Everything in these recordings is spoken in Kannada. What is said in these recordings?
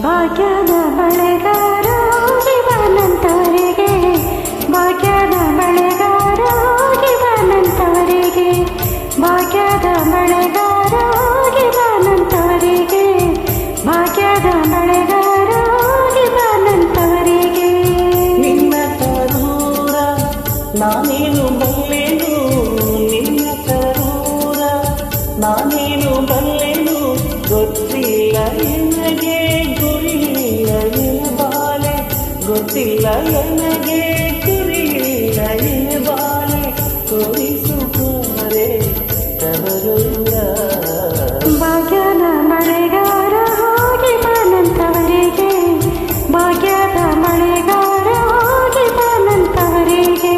ಭಾಗ್ಯದ ಬಳೆಗಾರ ಇವನಂತವರಿಗೆ, ಭಾಗ್ಯದ ಬಳೆಗಾರ ಇವನಂತವರಿಗೆ, ಭಾಗ್ಯದ ಬಳೆಗಾರ ಇವನಂತವರಿಗೆ, ಭಾಗ್ಯದ ಬಳೆಗಾರ ಇವನಂತವರಿಗೆ. ನಿನ್ನ ತರೂರ ನಾನೇನು ಬಲ್ಲೆನು, ನಿನ್ನ ತರೂರ ನಾನೇನು ಬಲ್ಲೆನು, ಗೊತ್ತಿಲ್ಲ ನನಗೆ ಗುರಿಯಿಲ್ಲ ಬಾಲೆ, ಗೊತ್ತಿಲ್ಲ ನನಗೆ ಗುರಿಯಿಲ್ಲ ಬಾಲೆ, ತೋರಿಸುತ್ತಾರೆ ತವರೂರ. ಭಾಗ್ಯದ ಬಳೆಗಾರ ಹೋಗಿವನಂತವರಿಗೆ, ಭಾಗ್ಯದ ಬಳೆಗಾರ ಹೋಗಿವನಂತವರಿಗೆ.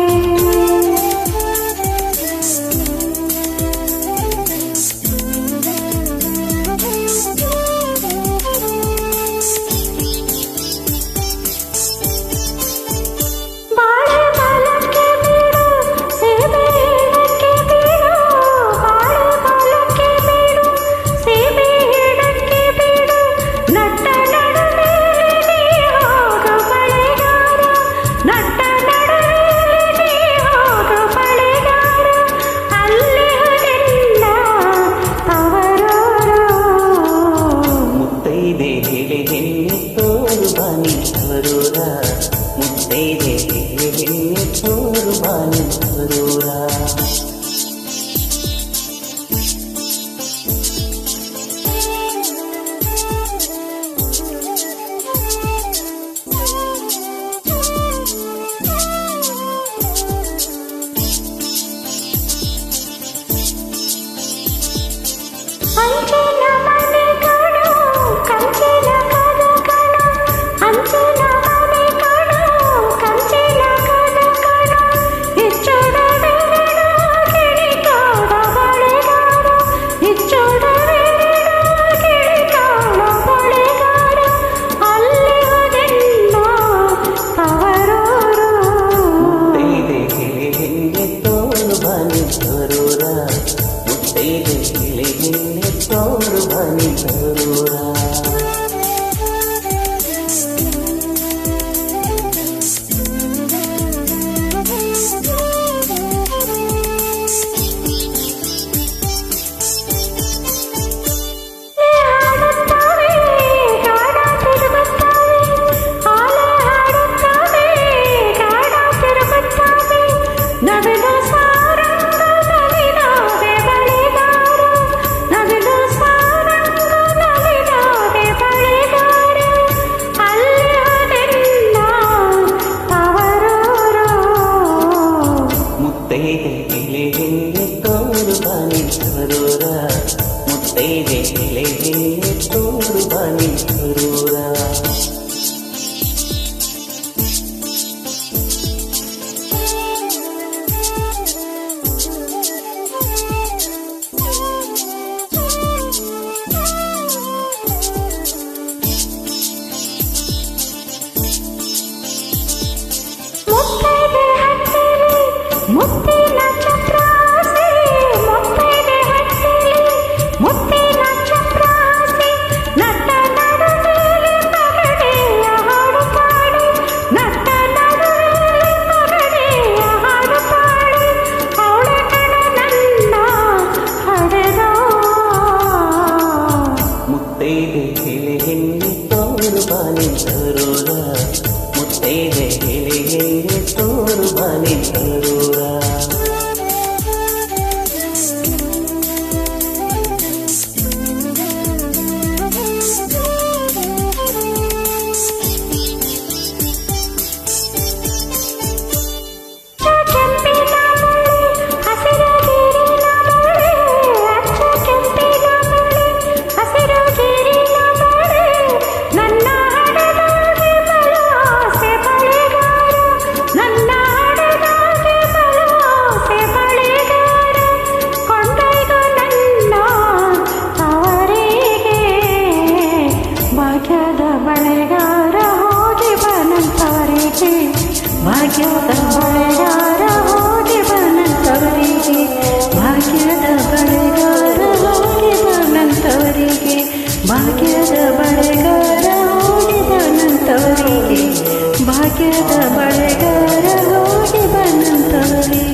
ಮುತ್ತೈದೆ ಹೆಣ್ಣೆ ತೋರು ಬಾನಿ ತವರೂರ. ಮುತ್ತೈದೆ ಎಲೆಗೆ ತೋರು ಬಾನಿ ತವರೂರ. ಮುತ್ತಿನ ಚಪ್ರಾಸಿ, ಮುತ್ತೈದೆ ಹಟ್ಟಿಲಿ ಮುತ್ತಿನ ಚಪ್ರಾಸಿ, ನಟ್ಟ ನಡುವೆಯಲ್ಲಿ ಪಗಡೆಯ ಹಾಡು ಪಾಡಿ, ನಟ್ಟ ನಡುವೆಯಲ್ಲಿ ಪಗಡೆಯ ಹಾಡು ಪಾಡಿ, ಅವಳ ಕಣ ನನ್ನ ಹಡೆದ. ಮುತ್ತೈದೆ ಎಲೆಗೆ ತೋರು ಬಾನಿ ತವರೂರ, ಮುತ್ತೈದೆ ಎಲೆಗೆ ತೋರು ಬಾನಿ ತವರೂರ. ಭಾಗ್ಯದ ಬಳೆಗಾರ ಹೋಗಿ ಬನಂತವರಿಗೆ, ಭಾಗ್ಯದ ಬಳೆಗಾರ ಹೋಗಿ ಬನಂತವರಿಗೆ, ಭಾಗ್ಯದ ಬಳೆಗಾರ ಹೋಗಿ ಬನಂತವರಿಗೆ, ಭಾಗ್ಯದ ಬಳೆಗಾರ ಬಳೆಗಾರ ಹೋಗಿ ಬನಂತವರಿಗೆ